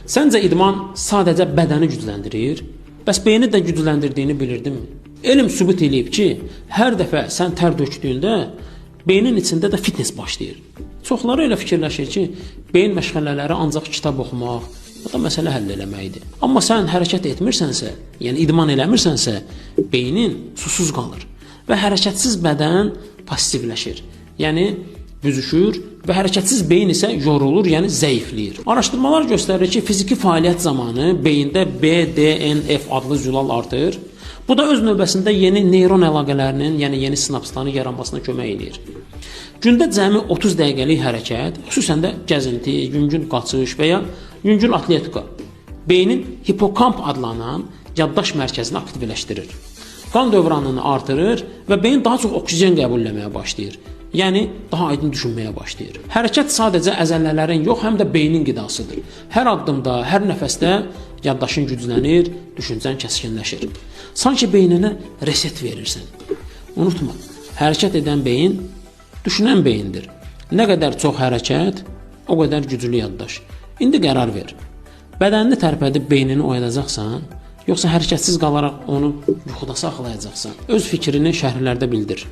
Səncə idman sadəcə bədəni gücləndirir? Bəs beyni də gücləndirdiyini bilirdinmi? Elm sübut eləyib ki, hər dəfə sən tər dökdüyündə beynin içində də fitness başlayır. Çoxları elə fikirləşir ki, beyin məşğələləri ancaq kitab oxumaq, o da məsələ həll eləməkdir. Amma sən hərəkət etmirsənsə, yəni idman eləmirsənsə, beynin susuz qalır və hərəkətsiz bədən passivləşir. Yəni büzüşür və hərəkətsiz beyin isə yorulur, yəni zəifləyir. Araşdırmalar göstərir ki, fiziki fəaliyyət zamanı beyində BDNF adlı zülal artır. Bu da öz növbəsində yeni neyron əlaqələrinin, yəni yeni sinapsların yaranmasına kömək edir. Gündə cəmi 30 dəqiqəlik hərəkət, xüsusən də gəzinti, yüngül qaçış və ya yüngül atletika beynin hipokamp adlanan yaddaş mərkəzini aktivləşdirir. Qan dövranını artırır və beyin daha çox oksigen qəbul etməyə başlayır. Yəni daha aydın düşünməyə başlayır. Hərəkət sadəcə əzələlərin yox, həm də beynin qidasıdır. Hər addımda, hər nəfəsdə yaddaşın güclənir, düşüncən kəskinləşir. Sanki beyninə reset verirsən. Unutma, hərəkət edən beyin düşünən beyindir. Nə qədər çox hərəkət, o qədər güclü yaddaş. İndi qərar ver. Bədənini tərpədib beynini oyadacaqsan, yoxsa hərəkətsiz qalaraq onu yuxuda saxlayacaqsan? Öz fikrini şərhlərdə bildir.